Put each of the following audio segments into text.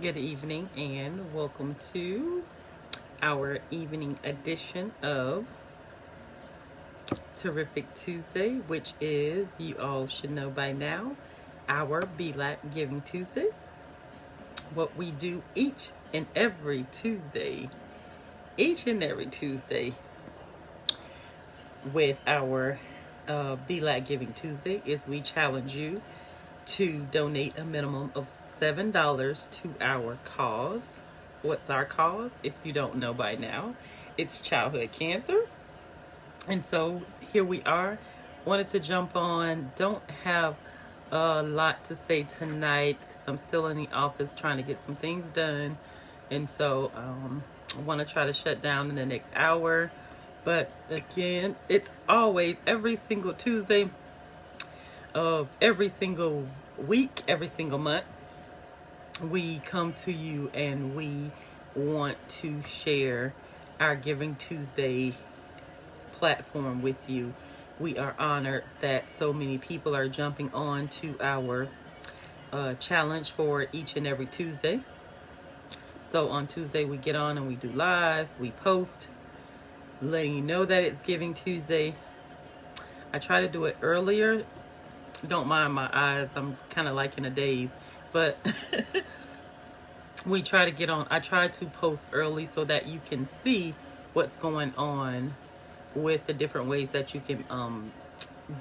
Good evening and welcome to our evening edition of Terrific Tuesday, which is, you all should know by now, our Belac Giving Tuesday. What we do each and every Tuesday with our Belac Giving Tuesday is we challenge you to donate a minimum of $7 to our cause. What's our cause? If you don't know by now, it's childhood cancer. And so here we are. Wanted to jump on. Don't have a lot to say tonight because I'm still in the office trying to get some things done. And so I want to try to shut down in the next hour. But again, it's always every single Tuesday of every single week, every single month, we come to you and we want to share our Giving Tuesday platform with you. We are honored that so many people are jumping on to our challenge for each and every Tuesday. So on Tuesday we get on and we do live, we post, letting you know that it's Giving Tuesday. I try to do it earlier. Don't mind my eyes, I'm kind of like in a daze, but we try to get on. I try to post early so that you can see what's going on with the different ways that you can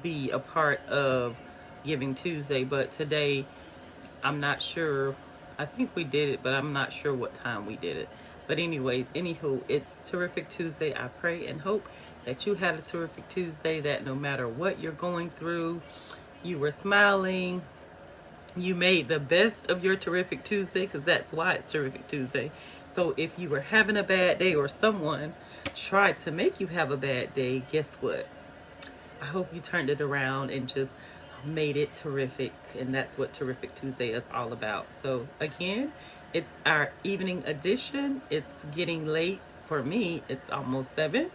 be a part of Giving Tuesday. But today I'm not sure. I think we did it, but I'm not sure what time we did it. But anyways, anywho, it's Terrific Tuesday. I pray and hope that you had a terrific Tuesday, that no matter what you're going through, you were smiling, you made the best of your Terrific Tuesday, because that's why it's Terrific Tuesday. So if you were having a bad day or someone tried to make you have a bad day, guess what? I hope you turned it around and just made it terrific. And that's what Terrific Tuesday is all about. So again, it's our evening edition. It's getting late for me. It's almost 7.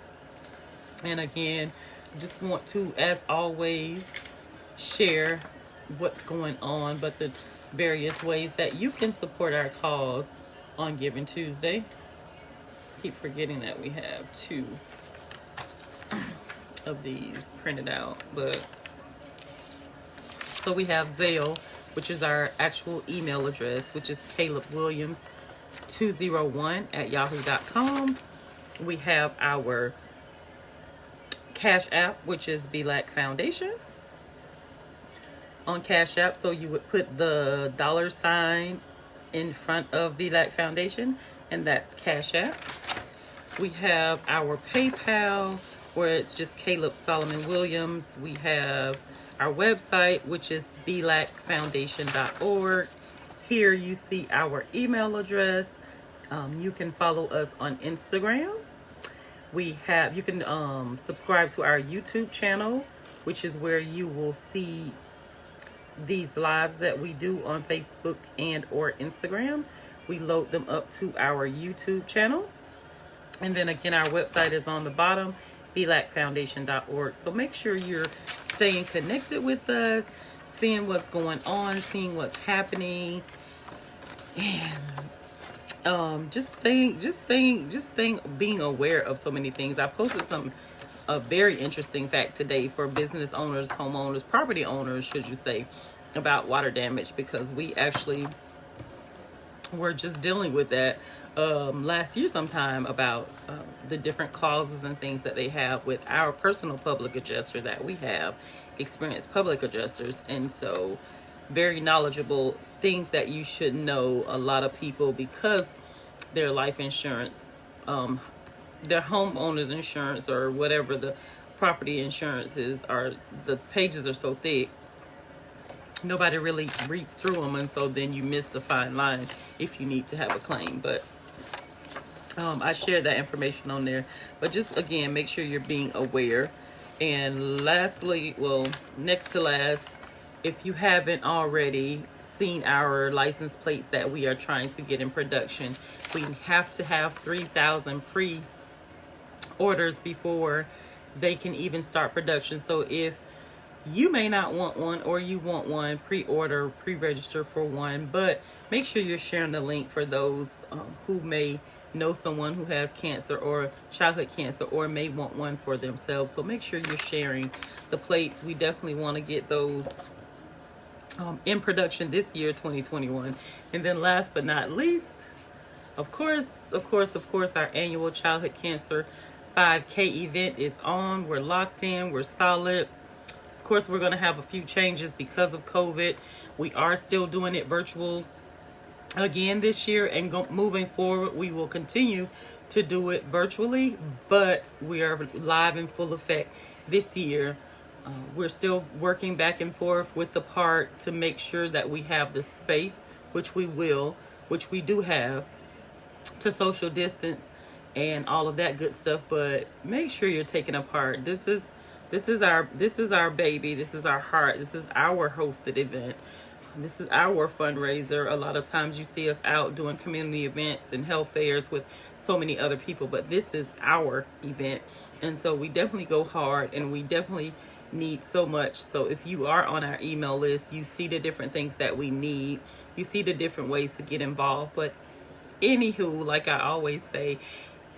And again, just want to, as always, share what's going on, but the various ways that you can support our cause on Giving Tuesday. Keep forgetting that we have 2 of these printed out, but so we have Zelle, which is our actual email address, which is calebwilliams201@yahoo.com. We have our Cash App, which is Belac Foundation on Cash App. So you would put the $ in front of Belac Foundation, and that's Cash App. We have our PayPal, where it's just Caleb Solomon Williams. We have our website, which is belacfoundation.org. Here you see our email address. You can follow us on Instagram. You can subscribe to our YouTube channel, which is where you will see these lives that we do on Facebook and or Instagram. We load them up to our YouTube channel. And then again, our website is on the bottom, belacfoundation.org. So make sure you're staying connected with us, seeing what's going on, seeing what's happening, and being aware of so many things. I posted a very interesting fact today for business owners, homeowners, property owners, should you say, about water damage, because we actually were just dealing with that last year sometime about the different clauses and things that they have with our personal public adjuster that we have, experienced public adjusters. And so very knowledgeable things that you should know. A lot of people, because their life insurance, their homeowner's insurance, or whatever the property insurance is, the pages are so thick, nobody really reads through them, and so then you miss the fine line if you need to have a claim. But I shared that information on there. But just again, make sure you're being aware. And lastly, well, next to last, if you haven't already seen our license plates that we are trying to get in production, we have to have 3,000 pre-orders before they can even start production. So if You may not want one, or you want one, pre-order, pre-register for one, but make sure you're sharing the link for those who may know someone who has cancer or childhood cancer, or may want one for themselves. So make sure you're sharing the plates. We definitely want to get those in production this year, 2021. And then last but not least, of course, our annual childhood cancer 5K event is on. We're locked in. We're solid. Of course, we're going to have a few changes because of COVID. We are still doing it virtual again this year, and moving forward, we will continue to do it virtually, but we are live in full effect this year. We're still working back and forth with the park to make sure that we have the space, which we do have, to social distance and all of that good stuff. But make sure you're taking a part. This is our baby. This is our heart. This is our hosted event. This is our fundraiser. A lot of times you see us out doing community events and health fairs with so many other people, but this is our event. And so we definitely go hard, and we definitely need so much. So if you are on our email list, you see the different things that we need. You see the different ways to get involved. But anywho, like I always say,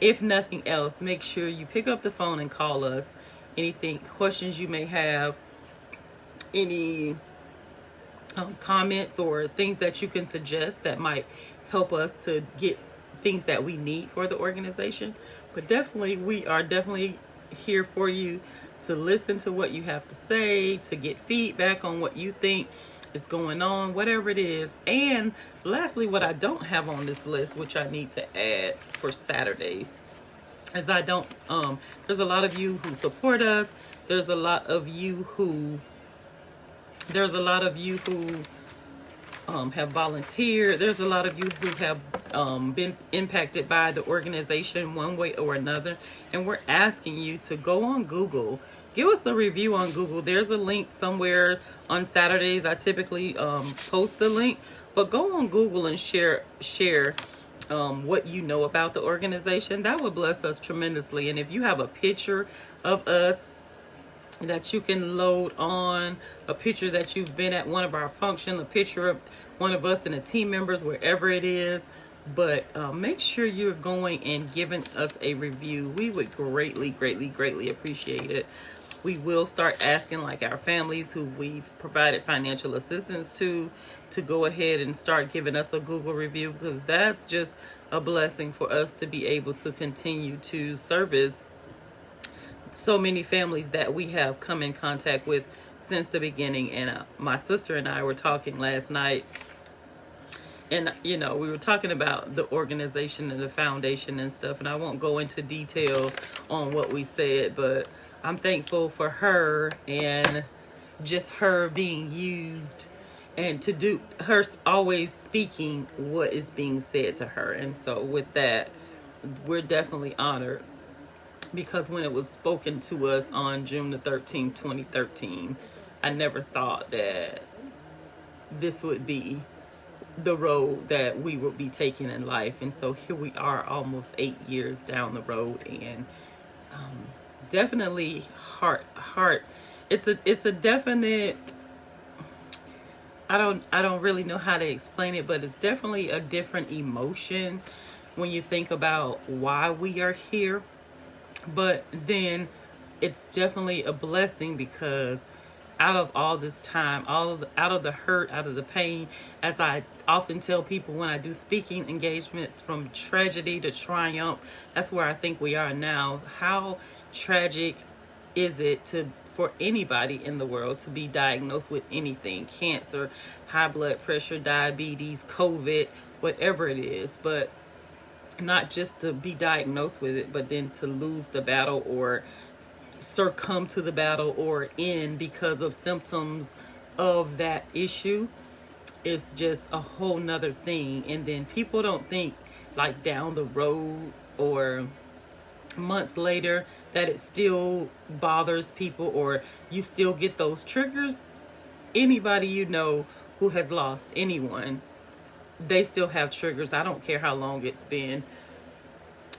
if nothing else, make sure you pick up the phone and call us. Anything, questions you may have, any comments or things that you can suggest that might help us to get things that we need for the organization. But definitely, we are definitely here for you to listen to what you have to say, to get feedback on what you think is going on, whatever it is. And lastly, what I don't have on this list, which I need to add for Saturday, is there's a lot of you who support us. There's a lot of you who have volunteered. There's a lot of you who have been impacted by the organization one way or another. And we're asking you to go on Google. Give us a review on Google. There's a link somewhere on Saturdays. I typically post the link. But go on Google and share what you know about the organization. That would bless us tremendously. And if you have a picture of us that you can load on, a picture that you've been at one of our functions, a picture of one of us and the team members, wherever it is, but make sure you're going and giving us a review. We would greatly appreciate it. We will start asking, like, our families who we've provided financial assistance to go ahead and start giving us a Google review, because that's just a blessing for us to be able to continue to service so many families that we have come in contact with since the beginning. And my sister and I were talking last night, and we were talking about the organization and the foundation and stuff, and I won't go into detail on what we said, but I'm thankful for her and just her being used, and to do her always speaking what is being said to her. And so with that, we're definitely honored, because when it was spoken to us on June the 13th, 2013, I never thought that this would be the road that we would be taking in life. And so here we are, almost 8 years down the road, and definitely heart. It's a definite, I don't really know how to explain it, but it's definitely a different emotion when you think about why we are here. But then it's definitely a blessing, because out of all this time, out of the hurt, out of the pain, as I often tell people when I do speaking engagements, from tragedy to triumph, that's where I think we are now. How tragic is it for anybody in the world to be diagnosed with anything, cancer, high blood pressure, diabetes, COVID, whatever it is, but not just to be diagnosed with it, but then to lose the battle, or succumb to the battle, or end because of symptoms of that issue. It's just a whole nother thing. And then people don't think, like, down the road or months later, that it still bothers people, or you still get those triggers. Anybody who has lost anyone, they still have triggers. I don't care how long it's been.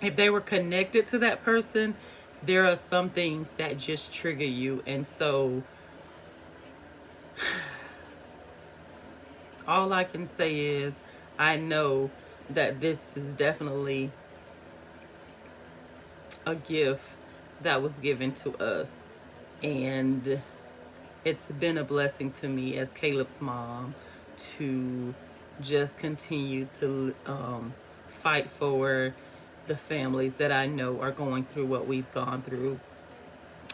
If they were connected to that person, there are some things that just trigger you. And so All I can say is I know that this is definitely a gift that was given to us. And it's been a blessing to me as Caleb's mom to just continue to fight for the families that I know are going through what we've gone through.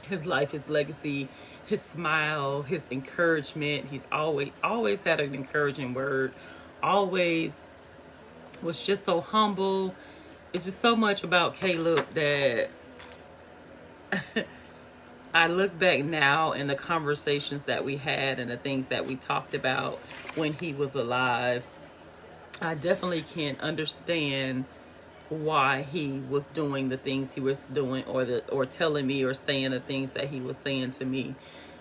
His life, his legacy, his smile, his encouragement. He's always had an encouraging word. Always was just so humble. It's just so much about Caleb that I look back now and the conversations that we had and the things that we talked about when he was alive. I definitely can understand why he was doing the things he was doing, or telling me or saying the things that he was saying to me.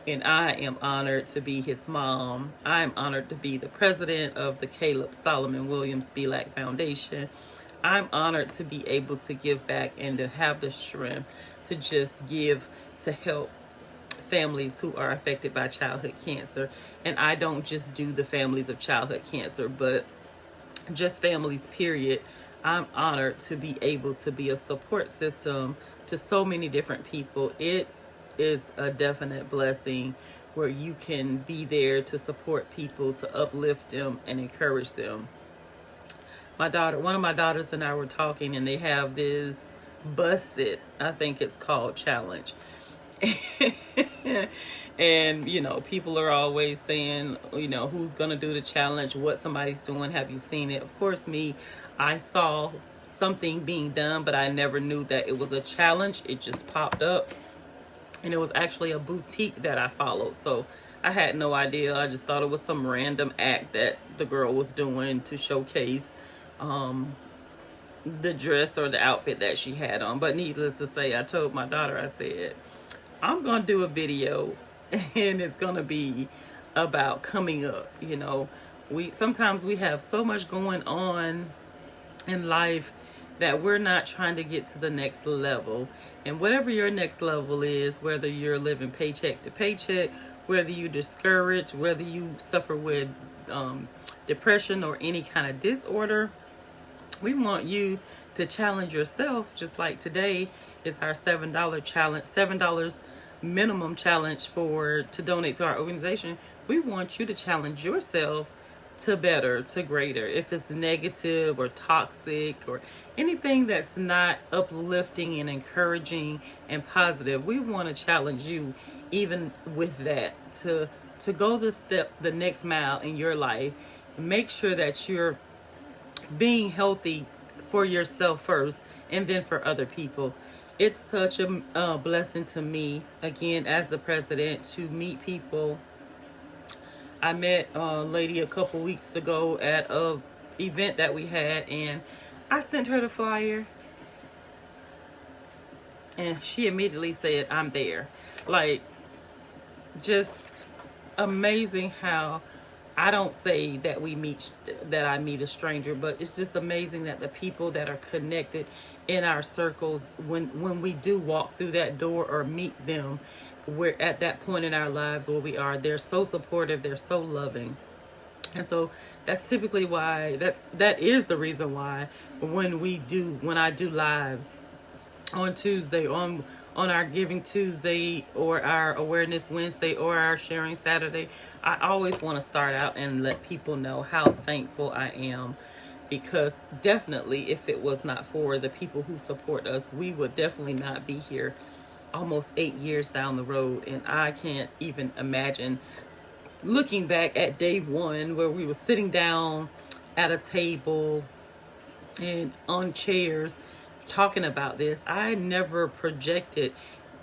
And I am honored to be his mom. I'm honored to be the president of the Caleb Solomon Williams Belac Foundation. I'm honored to be able to give back and to have the strength to just give, to help families who are affected by childhood cancer. And I don't just do the families of childhood cancer, but just families, period. I'm honored to be able to be a support system to so many different people. It is a definite blessing where you can be there to support people, to uplift them and encourage them. One of my daughters and I were talking, and they have this Bust It, I think it's called, challenge. And people are always saying, who's gonna do the challenge, what somebody's doing, have you seen it? Of course, I saw something being done, but I never knew that it was a challenge. It just popped up, and it was actually a boutique that I followed, so I had no idea. I just thought it was some random act that the girl was doing to showcase the dress or the outfit that she had on. But needless to say, I told my daughter, I said, I'm gonna do a video and it's gonna be about coming up. Sometimes we have so much going on in life that we're not trying to get to the next level. And whatever your next level is, whether you're living paycheck to paycheck, whether you discouraged, whether you suffer with depression or any kind of disorder, we want you to challenge yourself. Just like today is our $7 challenge, $7 minimum challenge to donate to our organization. We want you to challenge yourself to better, to greater. If it's negative or toxic or anything that's not uplifting and encouraging and positive, we want to challenge you even with that to go the next mile in your life. Make sure that you're being healthy for yourself first and then for other people. It's such a blessing to me, again, as the president, to meet people. I met a lady a couple weeks ago at a event that we had, and I sent her the flyer, and she immediately said, I'm there. Like, just amazing how I don't say that I meet a stranger, but it's just amazing that the people that are connected in our circles, when we do walk through that door or meet them, we're at that point in our lives where we are, they're so supportive, they're so loving. And so that's typically why, that is the reason why when I do lives on Tuesday, on our Giving Tuesday or our Awareness Wednesday or our Sharing Saturday, I always want to start out and let people know how thankful I am. Because definitely, if it was not for the people who support us, we would definitely not be here almost 8 years down the road. And I can't even imagine looking back at day one, where we were sitting down at a table and on chairs talking about this. I never projected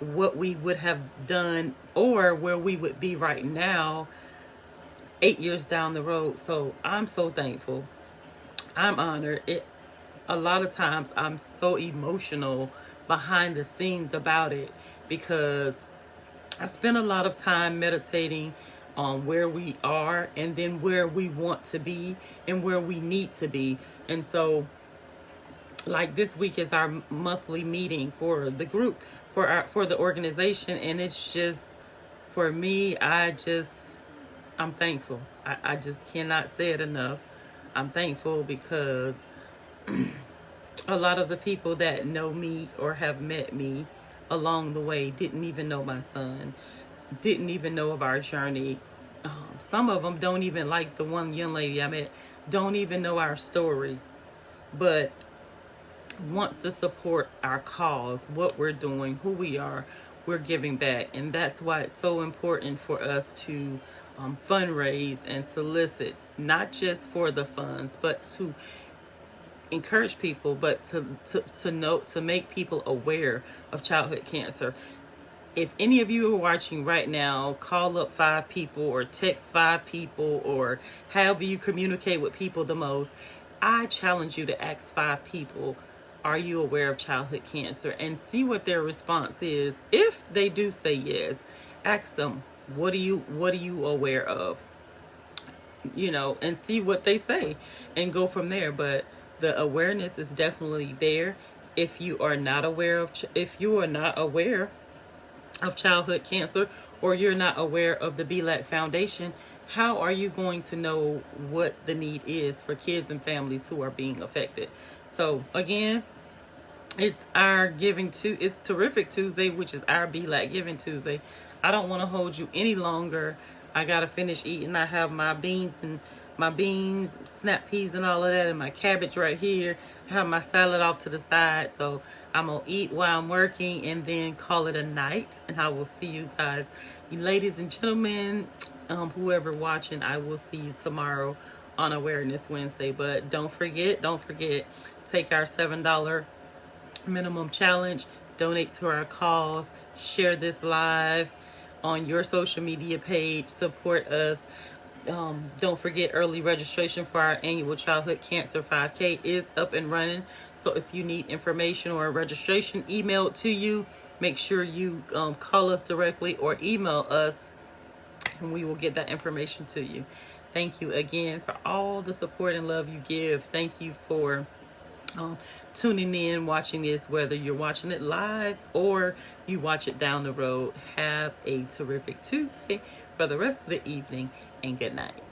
what we would have done or where we would be right now 8 years down the road. So I'm so thankful. I'm honored. A lot of times I'm so emotional behind the scenes about it, because I spend a lot of time meditating on where we are and then where we want to be and where we need to be. And so, like, this week is our monthly meeting for the group, for the organization, and it's just, for me, I'm thankful. I just cannot say it enough. I'm thankful because a lot of the people that know me or have met me along the way didn't even know my son, didn't even know of our journey. Some of them don't even, like the one young lady I met, don't even know our story, but wants to support our cause, what we're doing, who we are. We're giving back, and that's why it's so important for us to fundraise and solicit, not just for the funds, but to encourage people, but to make people aware of childhood cancer. If any of you are watching right now, call up 5 people or text 5 people or however you communicate with people the most. I challenge you to ask 5 people, are you aware of childhood cancer? And see what their response is. If they do say yes, ask them, what are you aware of? And see what they say and go from there. But the awareness is definitely there. If you are not aware of childhood cancer, or you're not aware of the Belac Foundation, how are you going to know what the need is for kids and families who are being affected? So again, it's it's Terrific Tuesday, which is our Belac Giving Tuesday. I don't want to hold you any longer. I gotta finish eating. I have my beans, snap peas and all of that, and my cabbage right here. I have my salad off to the side, so I'm gonna eat while I'm working and then call it a night. And I will see you guys, you ladies and gentlemen, whoever watching, I will see you tomorrow on Awareness Wednesday. But don't forget, take our $7 minimum challenge, donate to our cause, share this live on your social media page, support us. Don't forget, early registration for our annual Childhood Cancer 5K is up and running. So if you need information or a registration emailed to you, make sure you call us directly or email us, and we will get that information to you. Thank you again for all the support and love you give. Thank you for tuning in, watching this, whether you're watching it live or you watch it down the road. Have a terrific Tuesday for the rest of the evening, and good night.